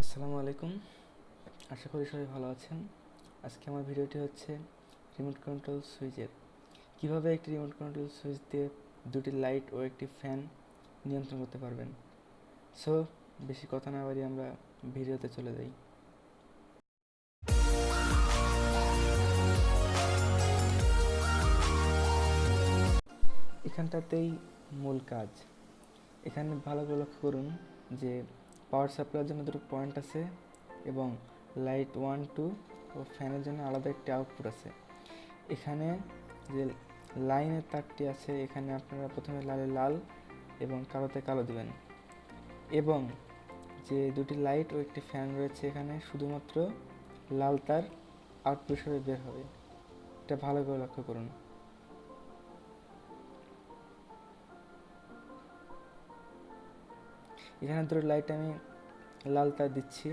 আসসালামু আলাইকুম। আশা করি সবাই ভালো আছেন। আজকে আমার ভিডিওটি হচ্ছে রিমোট কন্ট্রোল সুইচের। কিভাবে একটি রিমোট কন্ট্রোল সুইচ দিয়ে দুটি লাইট ও একটি ফ্যান নিয়ন্ত্রণ করতে পারবেন। সো বেশি কথা না বাড়িয়ে আমরা ভিডিওতে চলে যাই। এখানটাতেই মূল কাজ। এখানে ভালো করে লক্ষ্য করুন যে পাওয়ার সাপ্লাইয়ের জন্য দুটো পয়েন্ট আছে এবং লাইট 1, 2 ও ফ্যানের জন্য আলাদা একটি আউটপুট আছে। এখানে যে লাইনের তারটি আছে, এখানে আপনারা প্রথমে লালে লাল এবং কালোতে কালো দিবেন, এবং যে দুটি লাইট ও একটি ফ্যান রয়েছে এখানে শুধুমাত্র লাল তার আউটপুট হিসেবে বের হবে। এটা ভালো করে লক্ষ্য করুন। এখানে দুটো লাইট আমি লাল তার দিচ্ছি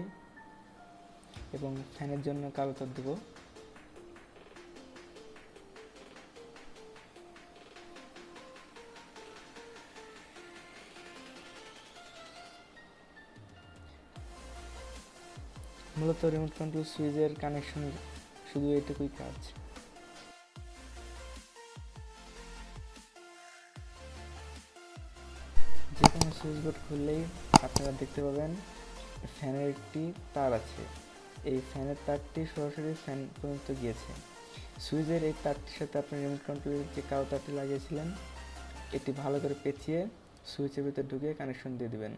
এবং ফ্যানের জন্য কালো তার দেবো। মূলত রিমোট কন্ট্রোল সুইচের কানেকশন শুধু এইটুকুই কাজ। যে কোনো সুইচ বোর্ড খুললেই আপনারা দেখতে পাবেন ফ্যানের একটি তার আছে। এই ফ্যানের তারটি সরাসরি ফ্যান পর্যন্ত গিয়েছে। সুইচের এই তারটির সাথে আপনি রিমোট কন্ট্রোলের যে কালো তারটি লাগিয়েছিলেন এটি ভালো করে পেঁচিয়ে সুইচের ভিতরে ঢুকিয়ে কানেকশন দিয়ে দিবেন।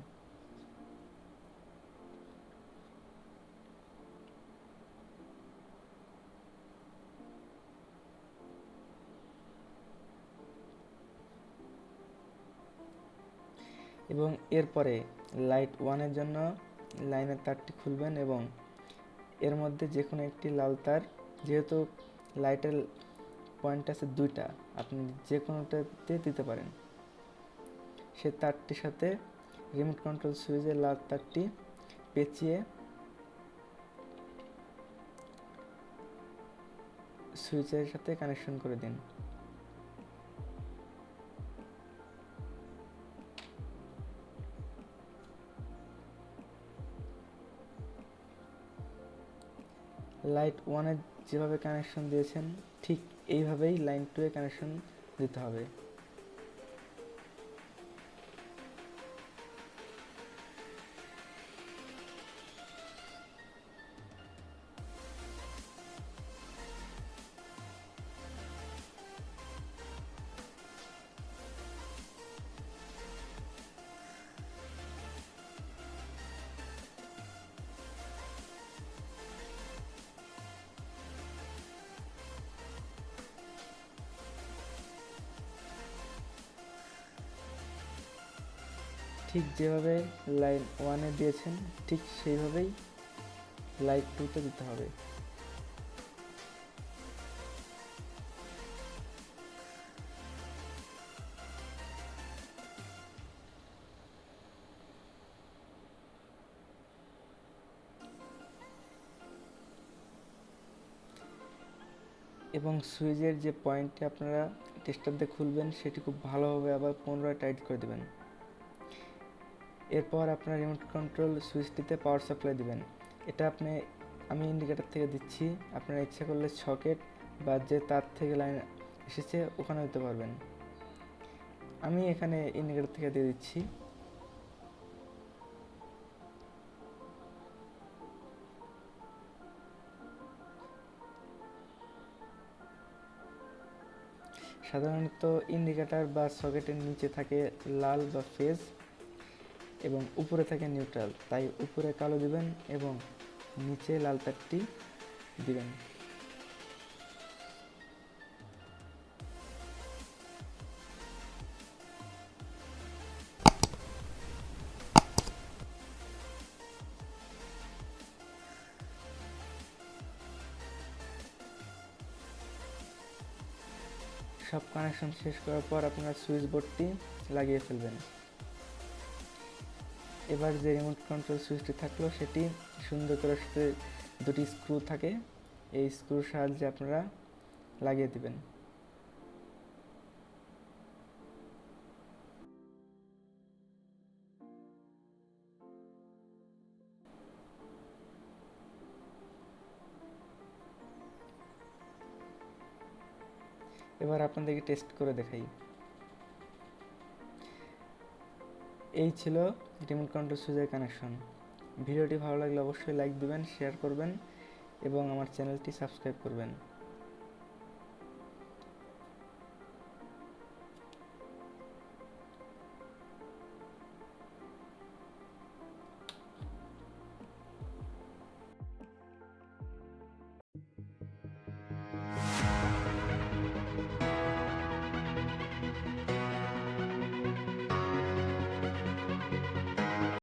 এবং এরপরে লাইট 1-এর জন্য লাইনের তারটি খুলবেন এবং এর মধ্যে যে কোনো একটি লাল তার, যেহেতু লাইটের পয়েন্ট আছে দুইটা, আপনি যে কোনোটাতে দিতে পারেন। সে তারটির সাথে রিমোট কন্ট্রোল সুইচের লাল তারটি পেঁচিয়ে সুইচের সাথে কানেকশন করে দিন। লাইট 1-এ যেভাবে কানেকশন দিয়েছেন ঠিক এইভাবেই লাইন 2-এ কানেকশন দিতে হবে। ঠিক যেভাবে লাইন 1-এ দিয়েছেন ঠিক সেইভাবেই লাইট 2-তে দিতে হবে। এবং সুইচের যে পয়েন্টটি আপনারা টেস্টার দিয়ে খুলবেন সেটি খুব ভালোভাবে আবার পুনরায় টাইট করে দেবেন। এরপর আপনার রিমোট কন্ট্রোল সুইচটিতে পাওয়ার সাপ্লাই দিবেন। এটা আমি ইন্ডিকেটর থেকে দিচ্ছি, আপনারা ইচ্ছা করলে সকেট বা যে তার থেকে লাইন এসেছে ওখানে দিতে পারবেন। আমি এখানে ইন্ডিকেটর থেকে দিয়ে দিচ্ছি। সাধারণত ইন্ডিকেটর বা সকেটের নিচে থাকে লাল বা ফেজ এবং উপরে থাকে নিউট্রাল, তাই উপরে কালো দিবেন এবং নিচে লাল তারটি দিবেন। সব কানেকশন শেষ করার পর আপনারা সুইচ বোর্ডটি লাগিয়ে ফেলবেন। এবার যে রিমোট কন্ট্রোল সুইচটি থাকলো সেটি সুন্দর করে সাথে দুটি স্ক্রু থাকে, এই স্ক্রুর সাহায্যে আপনারা লাগিয়ে দিবেন। এবার আপনাদেরকে টেস্ট করে দেখাই। এই ছিল রিমোট কন্ট্রোল সুইচের কানেকশন। ভিডিওটি ভালো লাগলে অবশ্যই লাইক দিবেন, শেয়ার করবেন এবং আমার চ্যানেলটি সাবস্ক্রাইব করবেন।